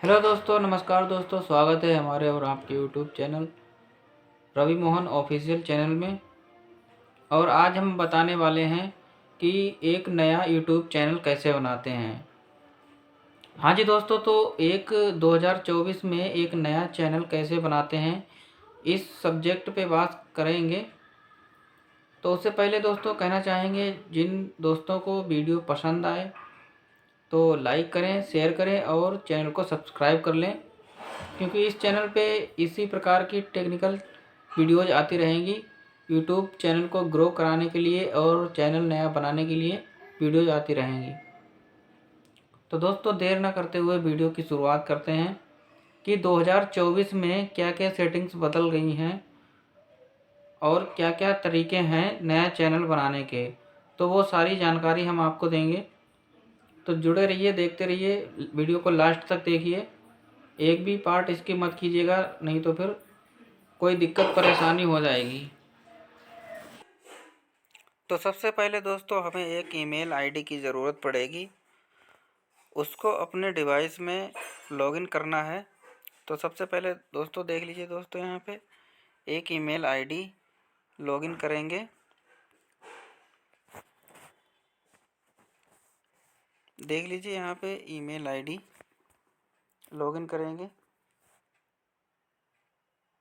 Hello दोस्तों, नमस्कार दोस्तों। स्वागत है हमारे और आपके YouTube channel Ravi Mohan official channel में। और आज हम बताने वाले हैं कि एक नया यूट्यूब चैनल कैसे बनाते हैं। हाँ जी दोस्तों, तो 2024 में एक नया चैनल कैसे बनाते हैं, इस सब्जेक्ट पे बात करेंगे। तो उससे पहले दोस्तों कहना चाहेंगे, जिन दोस्तों को वीडियो पसंद आए तो लाइक करें, शेयर करें और चैनल को सब्सक्राइब कर लें, क्योंकि इस चैनल पे इसी प्रकार की टेक्निकल वीडियोज़ आती रहेंगी। यूट्यूब चैनल को ग्रो कराने के लिए और चैनल नया बनाने के लिए वीडियोज़ आती रहेंगी। तो दोस्तों देर ना करते हुए वीडियो की शुरुआत करते हैं कि 2024 में क्या क्या सेटिंग्स बदल गई हैं और क्या क्या तरीके हैं नया चैनल बनाने के। तो वो सारी जानकारी हम आपको देंगे। तो जुड़े रहिए, देखते रहिए, वीडियो को लास्ट तक देखिए। एक भी पार्ट इसकी मत कीजिएगा, नहीं तो फिर कोई दिक्कत परेशानी हो जाएगी। तो सबसे पहले दोस्तों हमें एक ईमेल आईडी की ज़रूरत पड़ेगी। उसको अपने डिवाइस में लॉगिन करना है। तो सबसे पहले दोस्तों देख लीजिए, दोस्तों यहाँ पे एक ईमेल आईडी लॉगिन करेंगे। देख लीजिए यहाँ पे ईमेल आईडी लॉगिन करेंगे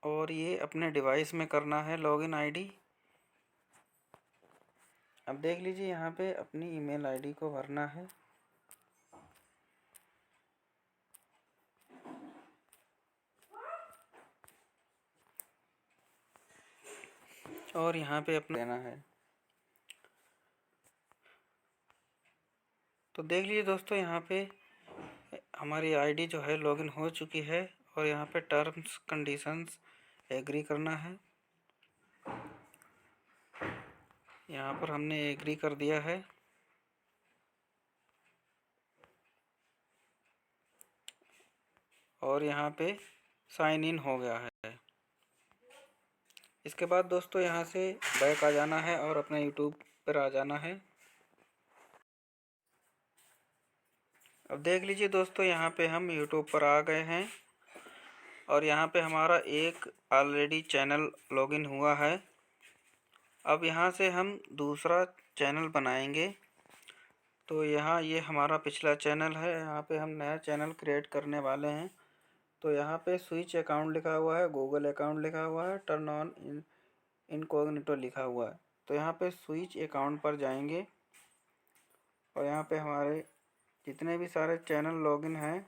और ये अपने डिवाइस में करना है लॉगिन आईडी। अब देख लीजिए यहाँ पे अपनी ईमेल आईडी को भरना है। और यहाँ पे अपना देना है। तो देख लीजिए दोस्तों यहाँ पे हमारी आईडी जो है लॉगिन हो चुकी है और यहाँ पे टर्म्स कंडीशंस एग्री करना है। यहाँ पर हमने एग्री कर दिया है। और यहाँ पे साइन इन हो गया है। इसके बाद दोस्तों यहाँ से बैक आ जाना है और अपने यूट्यूब पर आ जाना है। अब देख लीजिए दोस्तों यहाँ पे हम यूट्यूब पर आ गए हैं और यहाँ पे हमारा एक ऑलरेडी चैनल लॉगिन हुआ है। अब यहाँ से हम दूसरा चैनल बनाएंगे। तो यहाँ ये हमारा पिछला चैनल है, यहाँ पे हम नया चैनल क्रिएट करने वाले हैं। तो यहाँ पे स्विच अकाउंट लिखा हुआ है, गूगल अकाउंट लिखा हुआ है, टर्न ऑन इनकॉग्निटो लिखा हुआ है। तो यहाँ पे स्विच अकाउंट पर जाएंगे और यहाँ पे हमारे जितने भी सारे चैनल लॉगिन हैं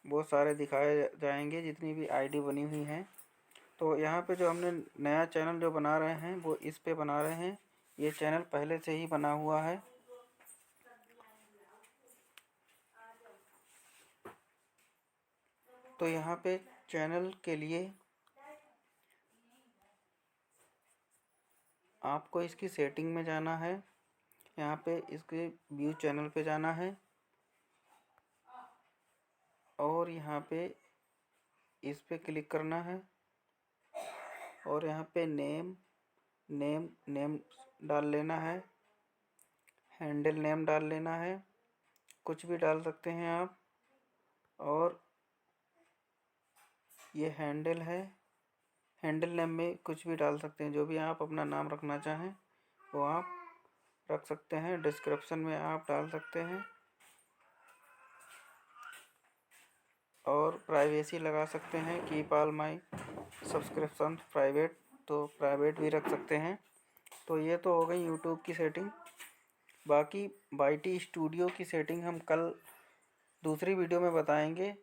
वो सारे दिखाए जाएंगे, जितनी भी आईडी बनी हुई हैं। तो यहाँ पे जो हमने नया चैनल जो बना रहे हैं वो इस पे बना रहे हैं। ये चैनल पहले से ही बना हुआ है। तो यहाँ पे चैनल के लिए आपको इसकी सेटिंग में जाना है। यहाँ पे इसके व्यू चैनल पे जाना है और यहाँ पे इस पे क्लिक करना है और यहाँ पे नेम डाल लेना है, हैंडल नेम डाल लेना है, कुछ भी डाल सकते हैं आप। और ये हैंडल है, हैंडल नेम में कुछ भी डाल सकते हैं, जो भी आप अपना नाम रखना चाहें वो आप रख सकते हैं। डिस्क्रिप्शन में आप डाल सकते हैं और प्राइवेसी लगा सकते हैं, keep all my subscription private, तो प्राइवेट भी रख सकते हैं। तो ये तो हो गई यूट्यूब की सेटिंग। बाकी वाईटी स्टूडियो की सेटिंग हम कल दूसरी वीडियो में बताएंगे,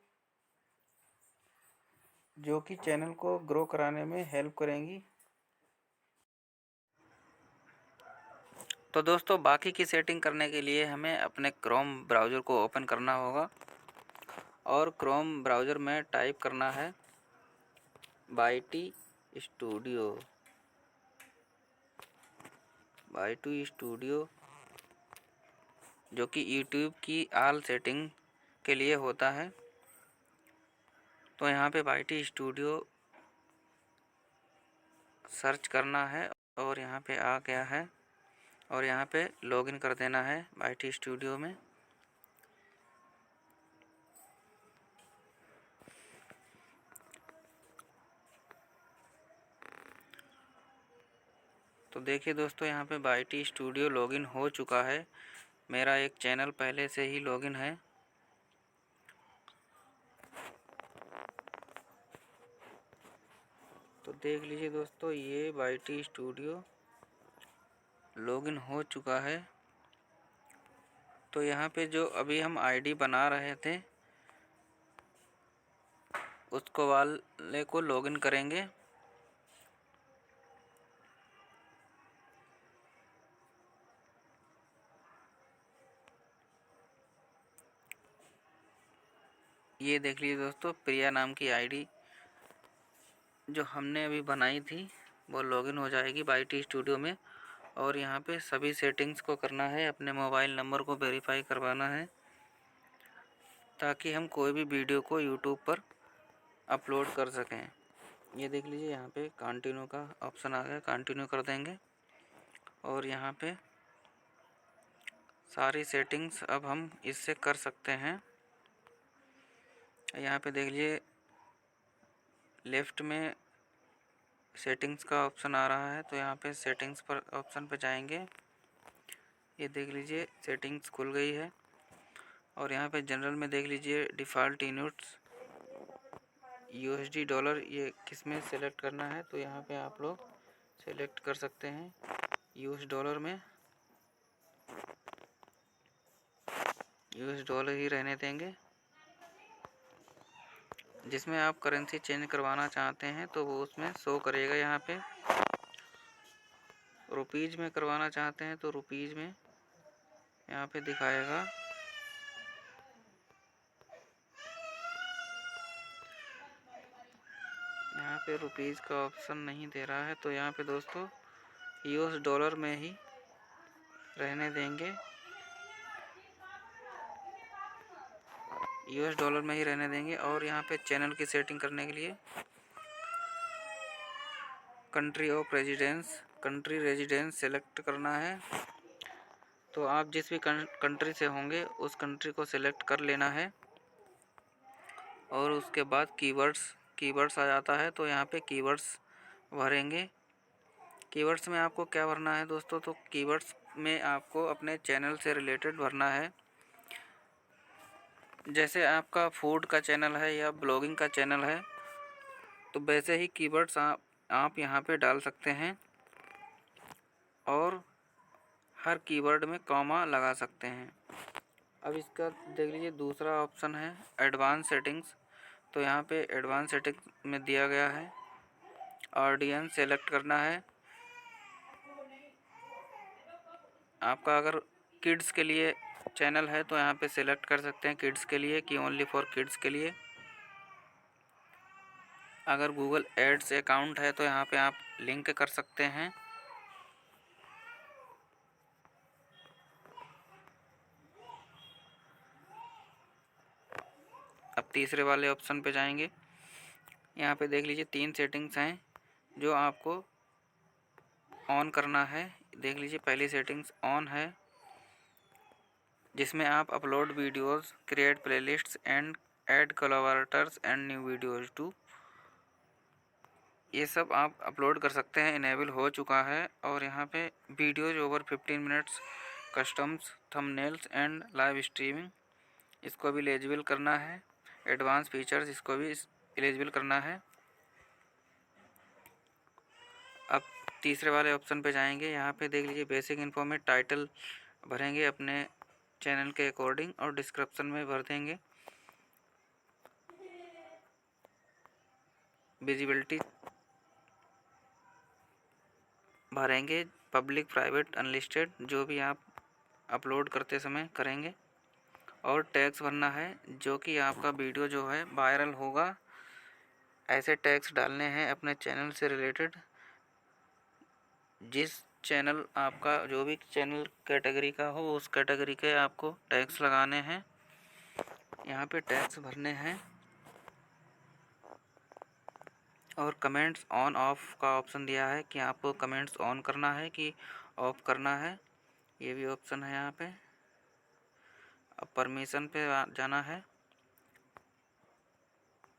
जो कि चैनल को ग्रो कराने में हेल्प करेंगी। तो दोस्तों बाकी की सेटिंग करने के लिए हमें अपने क्रोम ब्राउज़र को ओपन करना होगा और क्रोम ब्राउज़र में टाइप करना है वाईटी स्टूडियो। वाईटी स्टूडियो जो कि यूट्यूब की ऑल सेटिंग के लिए होता है। तो यहाँ पे वाईटी स्टूडियो सर्च करना है और यहाँ पे आ गया है और यहाँ पे लॉगिन कर देना है वाईटी स्टूडियो में। तो देखिए दोस्तों, यहाँ पे YT स्टूडियो लॉगिन हो चुका है। मेरा एक चैनल पहले से ही लॉगिन है। तो देख लीजिए दोस्तों, ये YT स्टूडियो लॉगिन हो चुका है। तो यहाँ पे जो अभी हम आईडी बना रहे थे उसको वाले को लॉगिन करेंगे। ये देख लीजिए दोस्तों, प्रिया नाम की आईडी जो हमने अभी बनाई थी वो लॉगिन हो जाएगी YT स्टूडियो में। और यहाँ पे सभी सेटिंग्स को करना है, अपने मोबाइल नंबर को वेरीफाई करवाना है ताकि हम कोई भी वीडियो को यूट्यूब पर अपलोड कर सकें। ये देख लीजिए, यहाँ पे कंटिन्यू का ऑप्शन आ गया, कंटिन्यू कर देंगे। और यहाँ पे सारी सेटिंग्स अब हम इससे कर सकते हैं। यहाँ पे देख लीजिए, लेफ़्ट में सेटिंग्स का ऑप्शन आ रहा है, तो यहाँ पे सेटिंग्स पर ऑप्शन पे जाएंगे। ये देख लीजिए, सेटिंग्स खुल गई है। और यहाँ पे जनरल में देख लीजिए, डिफ़ॉल्ट यूनिट्स USD डॉलर, ये किस में सेलेक्ट करना है तो यहाँ पे आप लोग सेलेक्ट कर सकते हैं US डॉलर में। US डॉलर ही रहने देंगे। जिसमें आप करेंसी चेंज करवाना चाहते हैं तो वो उसमें शो करेगा। यहाँ पे रुपीज़ में करवाना चाहते हैं तो रुपीज़ में यहाँ पे दिखाएगा। यहाँ पे रुपीज़ का ऑप्शन नहीं दे रहा है, तो यहाँ पे दोस्तों US डॉलर में ही रहने देंगे। US डॉलर में ही रहने देंगे। और यहाँ पे चैनल की सेटिंग करने के लिए कंट्री ऑफ रेजिडेंस सेलेक्ट करना है। तो आप जिस भी कंट्री से होंगे उस कंट्री को सेलेक्ट कर लेना है। और उसके बाद कीवर्ड्स आ जाता है, तो यहाँ पे कीवर्ड्स भरेंगे। कीवर्ड्स में आपको क्या भरना है दोस्तों, तो कीवर्ड्स में आपको अपने चैनल से रिलेटेड भरना है। जैसे आपका फूड का चैनल है या ब्लॉगिंग का चैनल है तो वैसे ही कीवर्ड्स आप यहाँ पे डाल सकते हैं। और हर कीवर्ड में कॉमा लगा सकते हैं। अब इसका देख लीजिए, दूसरा ऑप्शन है एडवांस सेटिंग्स। तो यहाँ पे एडवांस सेटिंग्स में दिया गया है ऑडियंस सेलेक्ट करना है। आपका अगर किड्स के लिए चैनल है तो यहाँ पे सेलेक्ट कर सकते हैं किड्स के लिए कि ओनली फॉर किड्स के लिए। अगर गूगल एड्स अकाउंट है तो यहाँ पे आप लिंक कर सकते हैं। अब तीसरे वाले ऑप्शन पे जाएंगे। यहाँ पे देख लीजिए, 3 सेटिंग्स हैं जो आपको ऑन करना है। देख लीजिए, पहली सेटिंग्स ऑन है जिसमें आप upload videos, create playlists and add collaborators and new videos too, ये सब आप अपलोड कर सकते हैं। इनेबल हो चुका है। और यहाँ पे videos over 15 minutes, customs, thumbnails and live streaming, इसको भी एलिजिबल करना है। एडवांस फीचर्स, इसको भी एलिजिबल करना है। अब तीसरे वाले ऑप्शन पे जाएंगे। यहाँ पे देख लीजिए, बेसिक इन्फॉर्मेट टाइटल भरेंगे अपने चैनल के अकॉर्डिंग और डिस्क्रिप्शन में भर देंगे। विजिबिलिटी भरेंगे, पब्लिक, प्राइवेट, अनलिस्टेड, जो भी आप अपलोड करते समय करेंगे। और टैग्स भरना है जो कि आपका वीडियो जो है वायरल होगा। ऐसे टैग्स डालने हैं अपने चैनल से रिलेटेड। जिस चैनल आपका, जो भी चैनल कैटेगरी का हो उस कैटेगरी के आपको टैग्स लगाने हैं। यहाँ पे टैग्स भरने हैं। और कमेंट्स ऑन ऑफ का ऑप्शन दिया है कि आपको कमेंट्स ऑन करना है कि ऑफ करना है, ये भी ऑप्शन है यहाँ पे। अब परमिशन पे जाना है,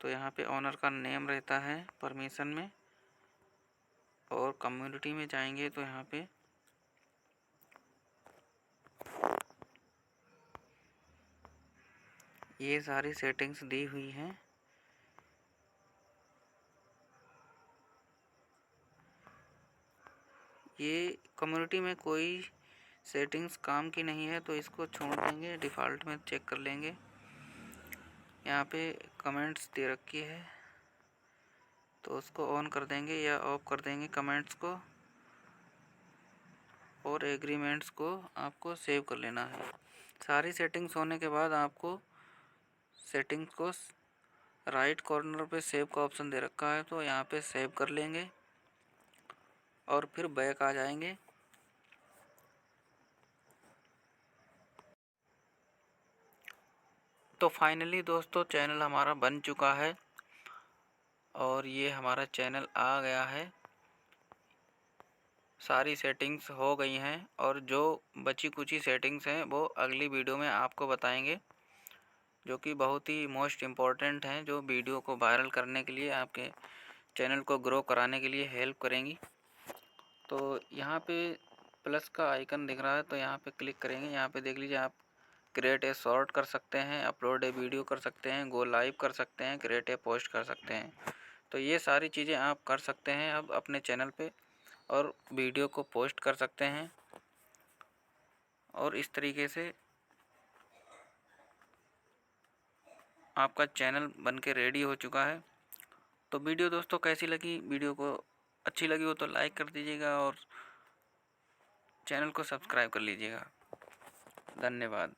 तो यहाँ पे ऑनर का नेम रहता है परमिशन में। और कम्युनिटी में जाएंगे तो यहाँ पे ये सारी सेटिंग्स दी हुई हैं। ये कम्युनिटी में कोई सेटिंग्स काम की नहीं है तो इसको छोड़ देंगे, डिफ़ॉल्ट में चेक कर लेंगे। यहाँ पे कमेंट्स दे रखी है तो उसको ऑन कर देंगे या ऑफ कर देंगे कमेंट्स को, और एग्रीमेंट्स को आपको सेव कर लेना है। सारी सेटिंग्स होने के बाद आपको सेटिंग्स को राइट कॉर्नर पे सेव का ऑप्शन दे रखा है तो यहाँ पे सेव कर लेंगे और फिर बैक आ जाएंगे। तो फाइनली दोस्तों चैनल हमारा बन चुका है और ये हमारा चैनल आ गया है। सारी सेटिंग्स हो गई हैं और जो बची कुची सेटिंग्स हैं वो अगली वीडियो में आपको बताएंगे, जो कि बहुत ही मोस्ट इम्पॉर्टेंट हैं, जो वीडियो को वायरल करने के लिए, आपके चैनल को ग्रो कराने के लिए हेल्प करेंगी। तो यहाँ पे प्लस का आइकन दिख रहा है तो यहाँ पे क्लिक करेंगे। यहाँ पे देख लीजिए, आप क्रिएट ए शॉर्ट कर सकते हैं, अपलोड ए वीडियो कर सकते हैं, गो लाइव कर सकते हैं, क्रिएट ए पोस्ट कर सकते हैं। तो ये सारी चीज़ें आप कर सकते हैं अब अपने चैनल पे, और वीडियो को पोस्ट कर सकते हैं। और इस तरीके से आपका चैनल बन के रेडी हो चुका है। तो वीडियो दोस्तों कैसी लगी? वीडियो को अच्छी लगी हो तो लाइक कर दीजिएगा और चैनल को सब्सक्राइब कर लीजिएगा। धन्यवाद।